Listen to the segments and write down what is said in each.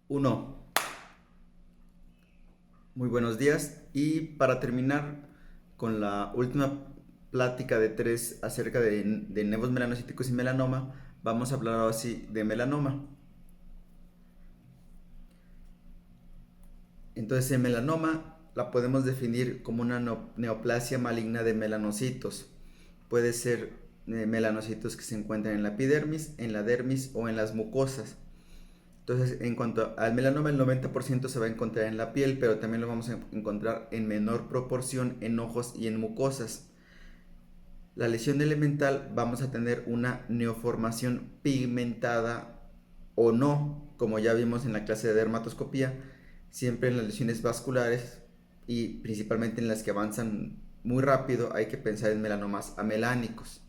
Uno, muy buenos días. Y para terminar con la última plática de tres acerca de nevos melanocíticos y melanoma, vamos a hablar ahora sí de melanoma. Entonces, el melanoma la podemos definir como una neoplasia maligna de melanocitos. Puede ser melanocitos que se encuentran en la epidermis, en la dermis o en las mucosas. Entonces, en cuanto al melanoma, el 90% se va a encontrar en la piel, pero también lo vamos a encontrar en menor proporción en ojos y en mucosas. La lesión elemental vamos a tener una neoformación pigmentada o no, como ya vimos en la clase de dermatoscopía, siempre en las lesiones vasculares y principalmente en las que avanzan muy rápido hay que pensar en melanomas amelánicos.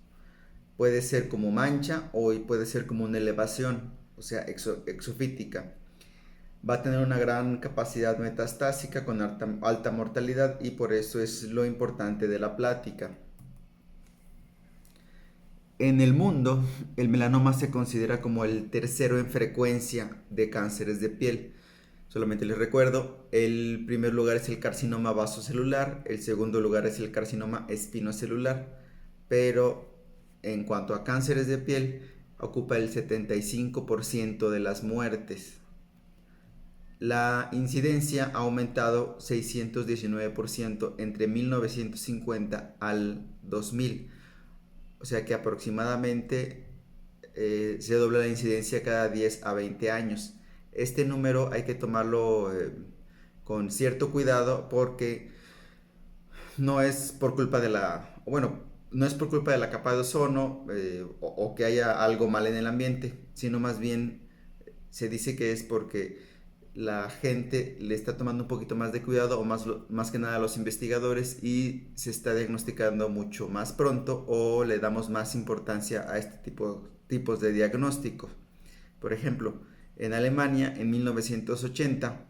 Puede ser como mancha o puede ser como una elevación, o sea, exofítica. Va a tener una gran capacidad metastásica con alta mortalidad y por eso es lo importante de la plática. En el mundo, el melanoma se considera como el tercero en frecuencia de cánceres de piel. Solamente les recuerdo, el primer lugar es el carcinoma vasocelular, el segundo lugar es el carcinoma espinocelular, pero en cuanto a cánceres de piel, ocupa el 75% de las muertes. La incidencia ha aumentado 619% entre 1950 al 2000. O sea que aproximadamente se dobla la incidencia cada 10 a 20 años. Este número hay que tomarlo con cierto cuidado porque no es por culpa de no es por culpa de la capa de ozono o que haya algo mal en el ambiente, sino más bien se dice que es porque la gente le está tomando un poquito más de cuidado o más que nada los investigadores y se está diagnosticando mucho más pronto o le damos más importancia a este tipos de diagnósticos. Por ejemplo, en Alemania en 1980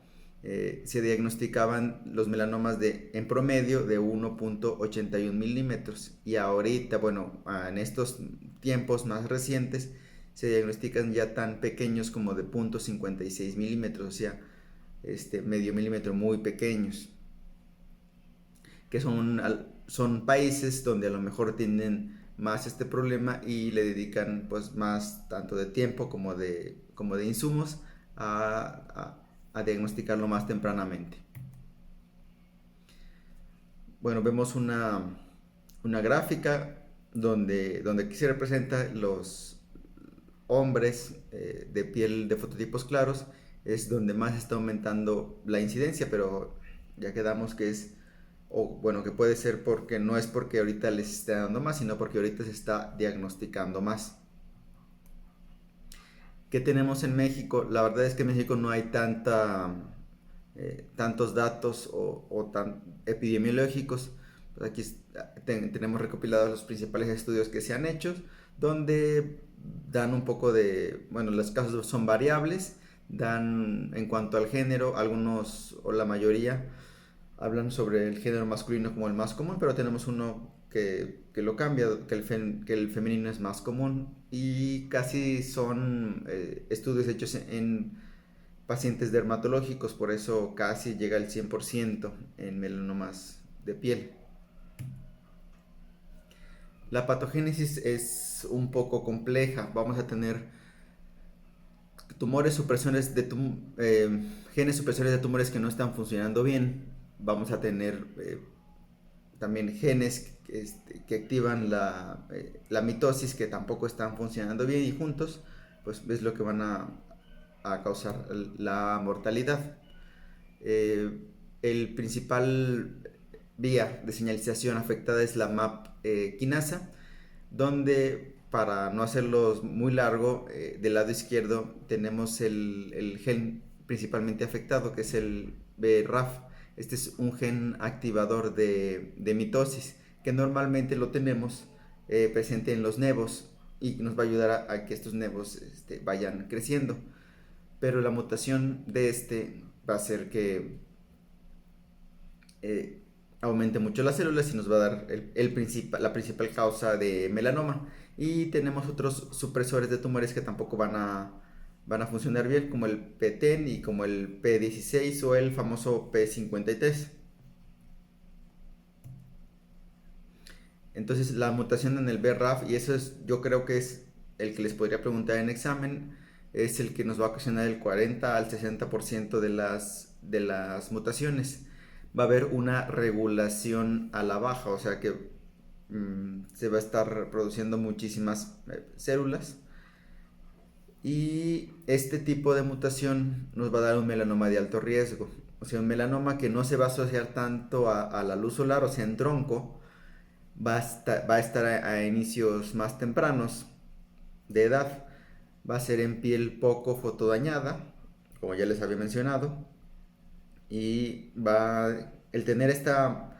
se diagnosticaban los melanomas en promedio de 1.81 milímetros y ahorita, bueno, en estos tiempos más recientes se diagnostican ya tan pequeños como de 0.56 milímetros, o sea, medio milímetro, muy pequeños, que son países donde a lo mejor tienen más este problema y le dedican pues más tanto de tiempo como de insumos a diagnosticarlo más tempranamente. Bueno, vemos una gráfica donde aquí se representa los hombres de piel de fototipos claros, es donde más está aumentando la incidencia, pero ya quedamos que es, o bueno, que puede ser porque no es porque ahorita les esté dando más, sino porque ahorita se está diagnosticando más. ¿Qué tenemos en México? La verdad es que en México no hay tantos datos o tan epidemiológicos. Pues aquí tenemos recopilados los principales estudios que se han hecho, donde dan un poco bueno, los casos son variables, dan en cuanto al género, algunos o la mayoría hablan sobre el género masculino como el más común, pero tenemos uno que lo cambia, que el femenino es más común y casi son estudios hechos en pacientes dermatológicos, por eso casi llega al 100% en melanomas de piel. La patogénesis es un poco compleja, vamos a tener tumores supresores genes supresores de tumores que no están funcionando bien, vamos a tener también genes que activan la mitosis que tampoco están funcionando bien y juntos pues es lo que van a causar la mortalidad. El principal vía de señalización afectada es la MAP quinasa, donde para no hacerlo muy largo, del lado izquierdo tenemos el gen principalmente afectado, que es el BRAF. Este es un gen activador de mitosis, que normalmente lo tenemos presente en los nevos y nos va a ayudar a que estos nevos vayan creciendo. Pero la mutación de este va a hacer que eh, aumente mucho las células y nos va a dar la principal causa de melanoma. Y tenemos otros supresores de tumores que tampoco van van a funcionar bien, como el P10 y como el P16 o el famoso P53. Entonces la mutación en el BRAF, y eso es, yo creo que es el que les podría preguntar en examen, es el que nos va a ocasionar el 40 al 60% de las mutaciones. Va a haber una regulación a la baja, o sea que se va a estar produciendo muchísimas células. Y este tipo de mutación nos va a dar un melanoma de alto riesgo. O sea, un melanoma que no se va a asociar tanto a la luz solar, o sea, en tronco, va a estar a inicios más tempranos de edad, va a ser en piel poco fotodañada, como ya les había mencionado, y el tener esta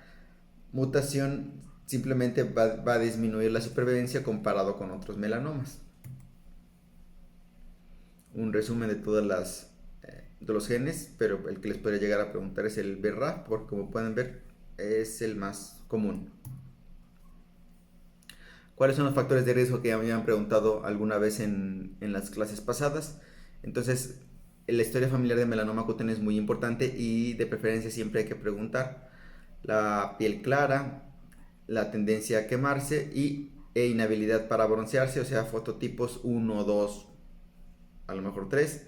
mutación simplemente va a disminuir la supervivencia comparado con otros melanomas. Un resumen de de los genes, pero el que les podría llegar a preguntar es el BRAF, porque como pueden ver es el más común. ¿Cuáles son los factores de riesgo que ya me habían preguntado alguna vez en las clases pasadas? Entonces, la historia familiar de melanoma cutáneo es muy importante y de preferencia siempre hay que preguntar. La piel clara, la tendencia a quemarse e inhabilidad para broncearse, o sea, fototipos 1, 2, a lo mejor 3.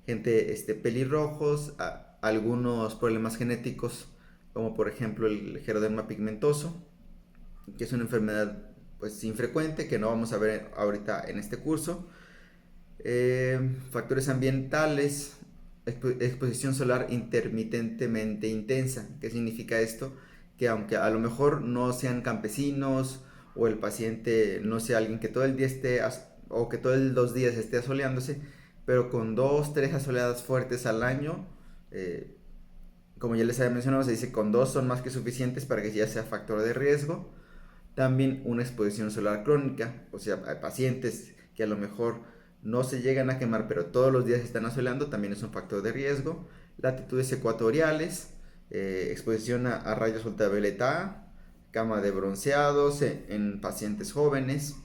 Gente pelirrojos, algunos problemas genéticos, como por ejemplo el geroderma pigmentoso, que es una enfermedad pues infrecuente que no vamos a ver ahorita en este curso. Factores ambientales, exposición solar intermitentemente intensa. ¿Qué significa esto? Que aunque a lo mejor no sean campesinos o el paciente no sea alguien que todo el día o que todos los días esté asoleándose, pero con 2, 3 asoleadas fuertes al año, como ya les había mencionado, se dice con 2 son más que suficientes para que ya sea factor de riesgo. También una exposición solar crónica, o sea, hay pacientes que a lo mejor no se llegan a quemar, pero todos los días están asoleando, también es un factor de riesgo. Latitudes ecuatoriales, exposición a rayos ultravioleta A, cama de bronceados en pacientes jóvenes,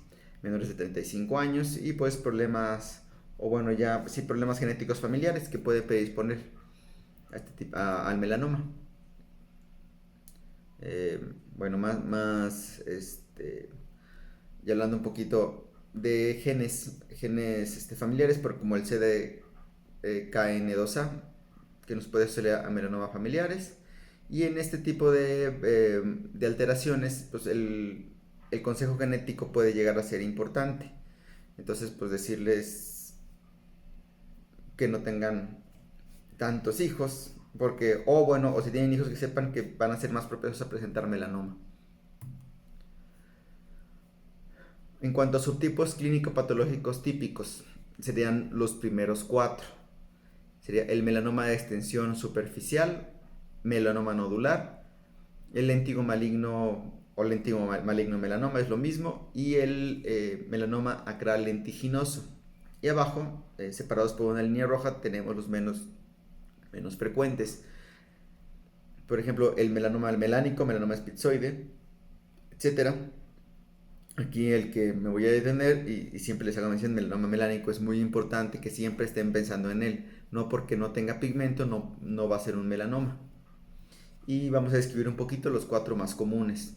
menores de 35 años, y pues problemas, o bueno, ya sí, problemas genéticos familiares que puede predisponer al melanoma. Eh, bueno, y hablando un poquito de genes familiares, como el CDKN2A, que nos puede asociar a melanoma familiares. Y en este tipo de alteraciones, pues el consejo genético puede llegar a ser importante. Entonces, pues decirles que no tengan tantos hijos, porque, o si tienen hijos que sepan que van a ser más propensos a presentar melanoma. En cuanto a subtipos clínico-patológicos típicos, serían los primeros 4. Sería el melanoma de extensión superficial, melanoma nodular, el lentigo maligno o lentigo maligno melanoma es lo mismo, y el melanoma acral lentiginoso. Y abajo, separados por una línea roja, tenemos los menos frecuentes. Por ejemplo, el melanoma melánico, melanoma espitzoide, etcétera. Aquí el que me voy a detener, y siempre les hago mención, melanoma melánico, es muy importante que siempre estén pensando en él. No porque no tenga pigmento, no va a ser un melanoma. Y vamos a describir un poquito los 4 más comunes.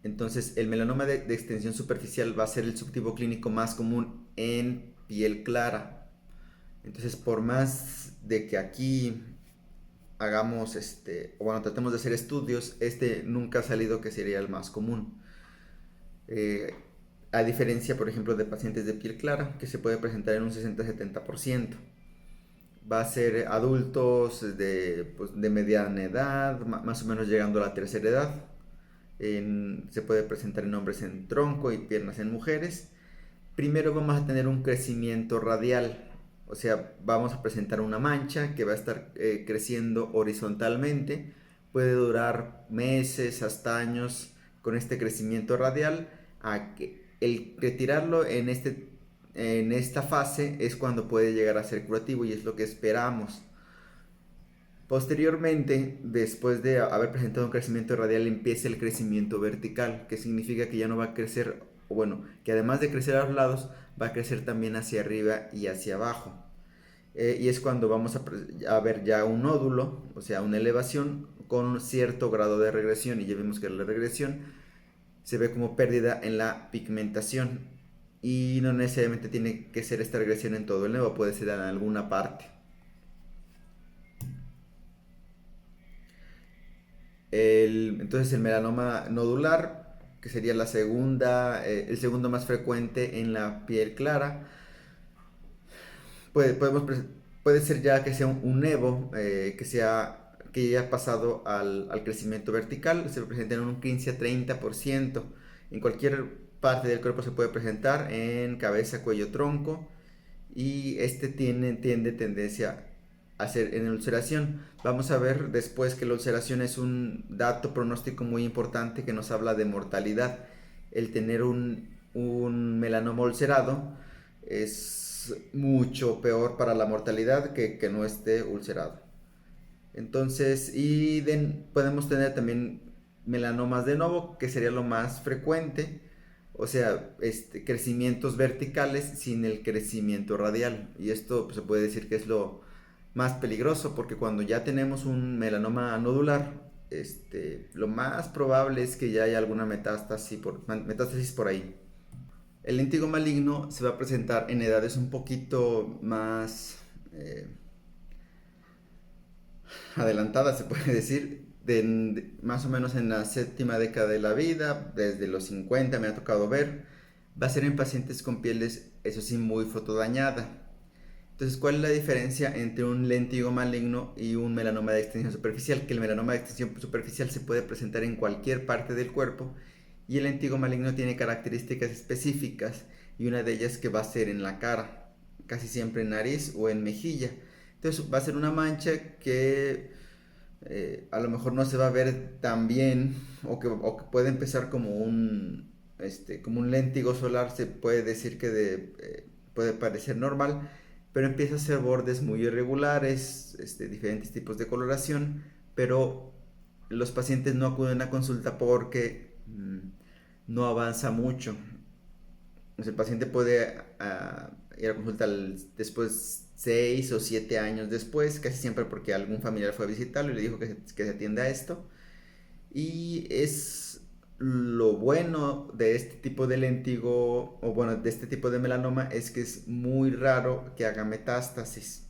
Entonces, el melanoma de extensión superficial va a ser el subtipo clínico más común en piel clara. Entonces, por más de que aquí hagamos tratemos de hacer estudios, nunca ha salido que sería el más común. A diferencia, por ejemplo, de pacientes de piel clara, que se puede presentar en un 60-70%. Va a ser adultos de mediana edad, más o menos llegando a la tercera edad. Se puede presentar en hombres en tronco y piernas en mujeres. Primero vamos a tener un crecimiento radial, o sea, vamos a presentar una mancha que va a estar creciendo horizontalmente, puede durar meses hasta años con este crecimiento radial. El retirarlo en esta fase es cuando puede llegar a ser curativo y es lo que esperamos. Posteriormente, después de haber presentado un crecimiento radial, empieza el crecimiento vertical, que significa que ya no va a crecer o bueno, que además de crecer a los lados, va a crecer también hacia arriba y hacia abajo. Y es cuando vamos a ver ya un nódulo, o sea, una elevación con cierto grado de regresión. Y ya vimos que la regresión se ve como pérdida en la pigmentación. Y no necesariamente tiene que ser esta regresión en todo el nevo, puede ser en alguna parte. Entonces el melanoma nodular, que sería el segundo más frecuente en la piel clara, puede, podemos, puede ser ya que sea un nevo, que ya ha pasado al crecimiento vertical, se presenta en un 15 a 30%. En cualquier parte del cuerpo se puede presentar, en cabeza, cuello, tronco, y tiende tendencia a ser en ulceración. Vamos a ver después que la ulceración es un dato pronóstico muy importante que nos habla de mortalidad. El tener un melanoma ulcerado es mucho peor para la mortalidad que no esté ulcerado. Entonces, podemos tener también melanomas de novo, que sería lo más frecuente, o sea, crecimientos verticales sin el crecimiento radial. Y esto pues, se puede decir que es lo más peligroso, porque cuando ya tenemos un melanoma nodular, lo más probable es que ya haya alguna metástasis por ahí. El lentigo maligno se va a presentar en edades un poquito más adelantadas, se puede decir, más o menos en la séptima década de la vida, desde los 50 me ha tocado ver. Va a ser en pacientes con pieles, eso sí, muy fotodañada. Entonces, ¿cuál es la diferencia entre un lentigo maligno y un melanoma de extensión superficial? Que el melanoma de extensión superficial se puede presentar en cualquier parte del cuerpo y el lentigo maligno tiene características específicas, y una de ellas que va a ser en la cara, casi siempre en nariz o en mejilla. Entonces va a ser una mancha que a lo mejor no se va a ver tan bien, o que puede empezar como un léntigo solar. Se puede decir que puede parecer normal, pero empieza a ser bordes muy irregulares, diferentes tipos de coloración, pero los pacientes no acuden a consulta porque no avanza mucho. El paciente puede ir a consulta después 6 o 7 años después, casi siempre porque algún familiar fue a visitarlo y le dijo que se atienda a esto. Y es lo bueno de este tipo de lentigo, o bueno, de este tipo de melanoma, es que es muy raro que haga metástasis.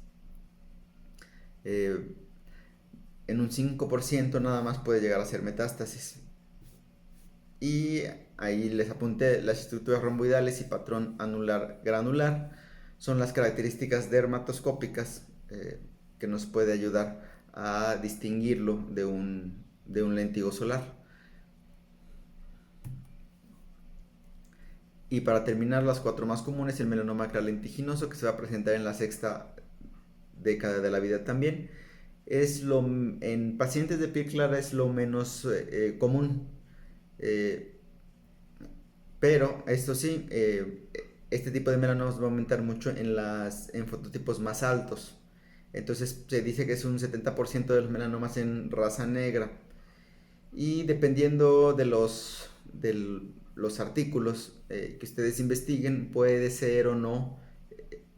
Eh, en un 5% nada más puede llegar a ser metástasis. Y ahí les apunté las estructuras romboidales y patrón anular granular. Son las características dermatoscópicas que nos puede ayudar a distinguirlo de un lentigo solar. Y para terminar, las cuatro más comunes: el melanoma acral lentiginoso, que se va a presentar en la sexta década de la vida también. En pacientes de piel clara es lo menos común. Eh, Pero esto sí, este tipo de melanomas va a aumentar mucho en fototipos más altos. Entonces se dice que es un 70% de los melanomas en raza negra. Y dependiendo de los artículos que ustedes investiguen, puede ser o no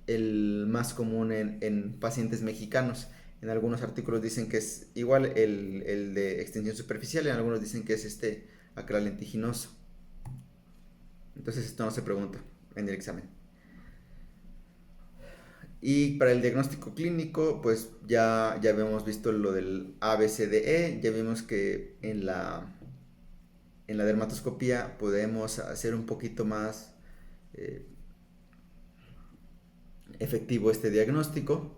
el más común en pacientes mexicanos. En algunos artículos dicen que es igual el de extensión superficial, y en algunos dicen que es acral lentiginoso. Entonces esto no se pregunta en el examen. Y para el diagnóstico clínico, pues ya habíamos visto lo del ABCDE. Ya vimos que en la dermatoscopía podemos hacer un poquito más eh, efectivo este diagnóstico.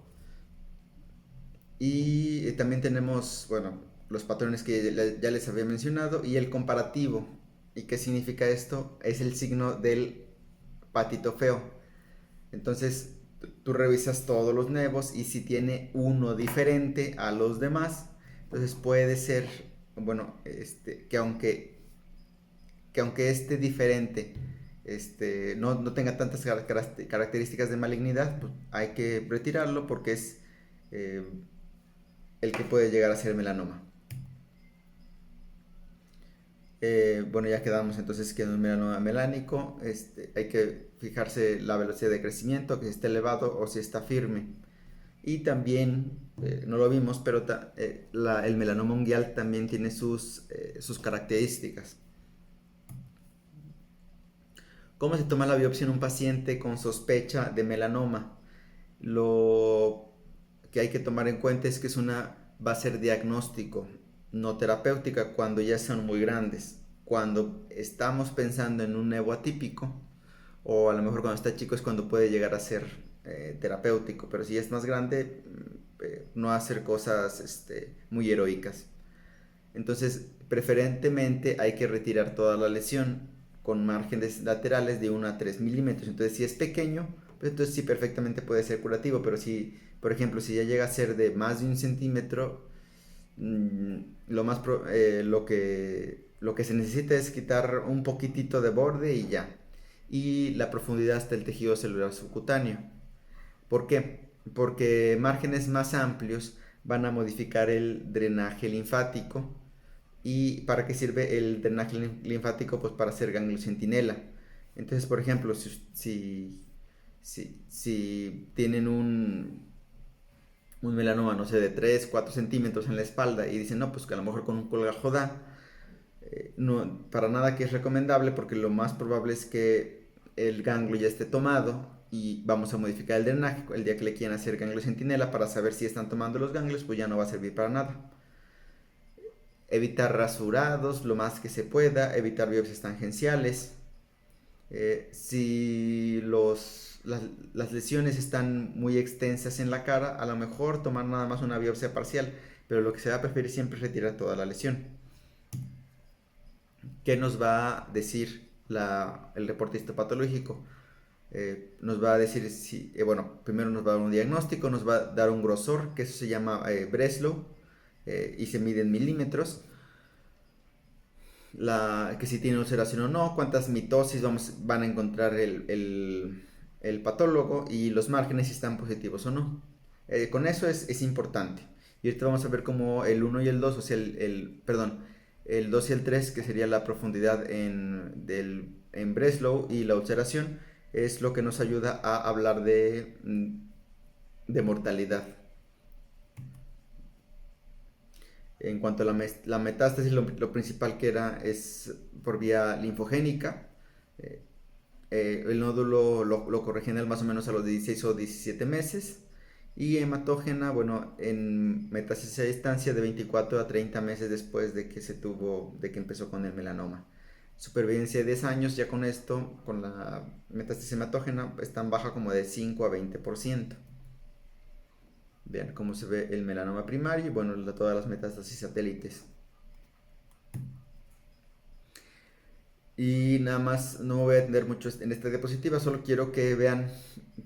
Y también tenemos, bueno, los patrones que ya les había mencionado, y el comparativo. ¿Y qué significa esto? Es el signo del patito feo. Entonces tú revisas todos los nevos, y si tiene uno diferente a los demás, entonces puede ser, bueno, que aunque esté diferente, no tenga tantas características de malignidad, pues hay que retirarlo porque es eh, el que puede llegar a ser melanoma. Bueno, ya quedamos entonces que en un melanoma melánico hay que fijarse la velocidad de crecimiento, que si está elevado o si está firme. Y también, no lo vimos, pero el melanoma unguial también tiene sus características. ¿Cómo se toma la biopsia en un paciente con sospecha de melanoma? Lo que hay que tomar en cuenta es que va a ser diagnóstico, no terapéutica, cuando ya son muy grandes. Cuando estamos pensando en un nevo atípico, o a lo mejor cuando está chico es cuando puede llegar a ser terapéutico, pero si es más grande, no hacer cosas muy heroicas. Entonces, preferentemente hay que retirar toda la lesión con márgenes laterales de 1 a 3 milímetros. Entonces, si es pequeño, pues entonces sí perfectamente puede ser curativo, pero si, por ejemplo, si ya llega a ser de más de 1 centímetro, lo que se necesita es quitar un poquitito de borde y ya. Y la profundidad hasta el tejido celular subcutáneo. ¿Por qué? Porque márgenes más amplios van a modificar el drenaje linfático. ¿Y para qué sirve el drenaje linfático? Pues para hacer ganglio centinela. Entonces, por ejemplo, si tienen un melanoma, no sé, de 3 4 centímetros en la espalda y dicen, no, pues que a lo mejor con un colgajo da, no, para nada que es recomendable, porque lo más probable es que el ganglio ya esté tomado y vamos a modificar el drenaje. El día que le quieran hacer ganglio centinela para saber si están tomando los ganglios, pues ya no va a servir para nada. Evitar rasurados lo más que se pueda, evitar biopsias tangenciales. Si las lesiones están muy extensas en la cara, a lo mejor tomar nada más una biopsia parcial, pero lo que se va a preferir siempre es retirar toda la lesión. ¿Qué nos va a decir el reporte histopatológico? Nos va a decir si, bueno, primero nos va a dar un diagnóstico, nos va a dar un grosor, que eso se llama Breslow, y se mide en milímetros. Que si tiene ulceración o no, cuántas mitosis van a encontrar el patólogo, y los márgenes si están positivos o no. Con eso es importante. Y ahorita vamos a ver cómo el 1 y el 2, o sea, perdón, el 2 y el 3, que sería la profundidad en Breslow y la ulceración, es lo que nos ayuda a hablar de mortalidad. En cuanto a la metástasis, lo principal que era es por vía linfogénica. El nódulo lo corregional más o menos a los 16 o 17 meses. Y hematógena, bueno, en metástasis a distancia de 24 a 30 meses después de que empezó con el melanoma. Supervivencia de 10 años, ya con esto, con la metástasis hematógena, es tan baja como de 5 a 20%. Vean cómo se ve el melanoma primario y bueno, todas las metástasis satélites. Y nada más, no me voy a atender mucho en esta diapositiva, solo quiero que vean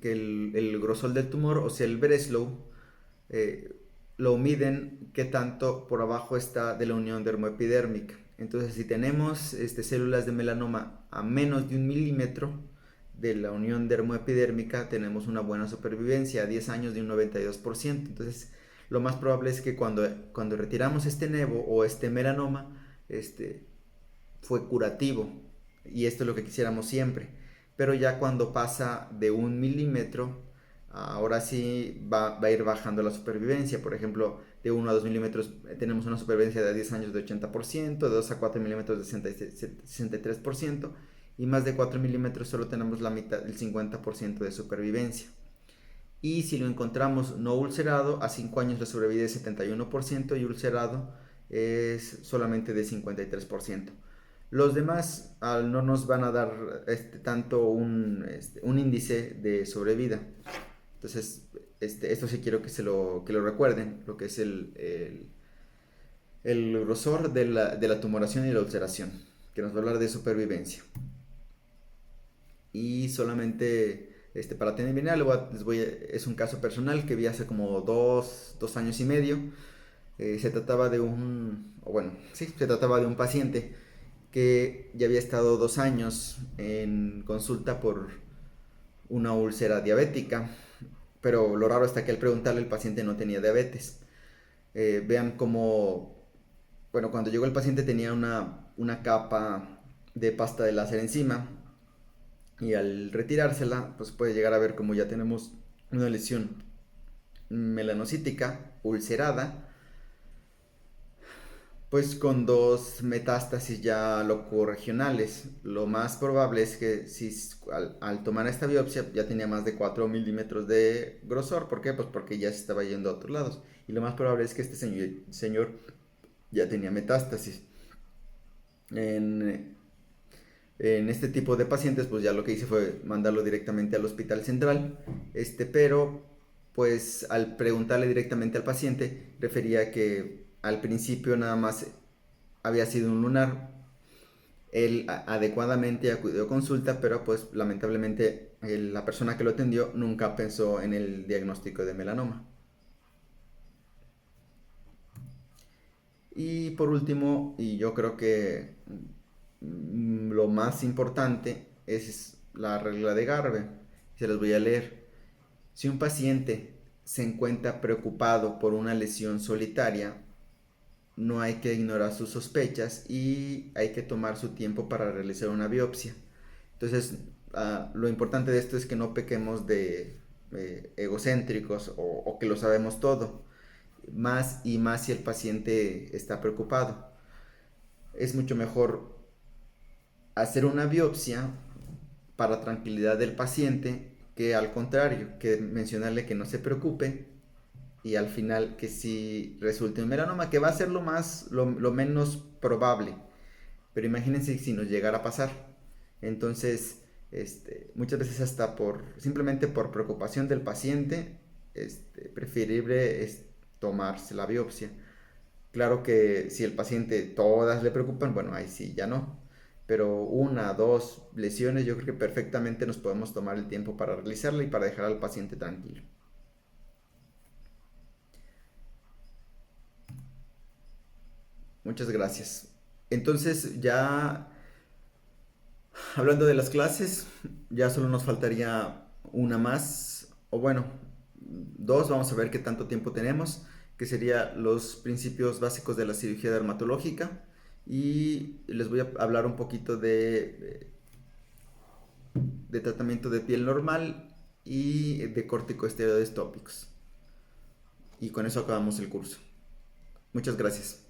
que el grosor del tumor, o sea, el Breslow, lo miden qué tanto por abajo está de la unión dermoepidérmica. Entonces, si tenemos células de melanoma a menos de 1 milímetro de la unión dermoepidérmica, tenemos una buena supervivencia a 10 años de un 92%. Entonces, lo más probable es que cuando retiramos este nevo o este melanoma, fue curativo, y esto es lo que quisiéramos siempre. Pero ya cuando pasa de 1 milímetro, ahora sí va a ir bajando la supervivencia. Por ejemplo, de 1 a 2 milímetros tenemos una supervivencia de 10 años de 80%, de 2 a 4 milímetros de 63%, y más de 4 milímetros solo tenemos la mitad, el 50% de supervivencia. Y si lo encontramos no ulcerado, a 5 años la sobrevivencia es 71%, y ulcerado es solamente de 53%. Los demás no nos van a dar tanto un índice de sobrevida. Entonces, esto sí quiero que lo recuerden, lo que es el grosor de la tumoración y la ulceración, que nos va a hablar de supervivencia. Y solamente para terminar, es un caso personal que vi hace como 2 años y medio. Se trataba de se trataba de un paciente que ya había estado 2 años en consulta por una úlcera diabética, pero lo raro está que al preguntarle el paciente no tenía diabetes. Vean cómo, bueno, cuando llegó el paciente tenía una una capa de pasta de láser encima, y al retirársela pues puede llegar a ver como ya tenemos una lesión melanocítica ulcerada, pues con dos metástasis ya locorregionales. Lo más probable es que si al tomar esta biopsia ya tenía más de 4 milímetros de grosor. ¿Por qué? Pues porque ya se estaba yendo a otros lados. Y lo más probable es que este señor ya tenía metástasis. En, en este tipo de pacientes, pues ya lo que hice fue mandarlo directamente al hospital central. Pero pues al preguntarle directamente al paciente, refería que al principio nada más había sido un lunar. Él adecuadamente acudió a consulta, pero pues lamentablemente la persona que lo atendió nunca pensó en el diagnóstico de melanoma. Y por último, y yo creo que lo más importante es la regla de Garve. Se los voy a leer. Si un paciente se encuentra preocupado por una lesión solitaria, no hay que ignorar sus sospechas y hay que tomar su tiempo para realizar una biopsia. Entonces, lo importante de esto es que no pequemos de egocéntricos o que lo sabemos todo, más y más si el paciente está preocupado. Es mucho mejor hacer una biopsia para tranquilidad del paciente que al contrario, que mencionarle que no se preocupe y al final que si resulte un melanoma, que va a ser lo menos probable. Pero imagínense si nos llegara a pasar. Entonces, muchas veces hasta simplemente por preocupación del paciente, preferible es tomarse la biopsia. Claro que si el paciente todas le preocupan, bueno, ahí sí, ya no. Pero una, dos lesiones, yo creo que perfectamente nos podemos tomar el tiempo para realizarla y para dejar al paciente tranquilo. Muchas gracias. Entonces, ya hablando de las clases, ya solo nos faltaría una más, o bueno, dos, vamos a ver qué tanto tiempo tenemos, que sería los principios básicos de la cirugía dermatológica, y les voy a hablar un poquito de tratamiento de piel normal y de corticosteroides tópicos. Y con eso acabamos el curso. Muchas gracias.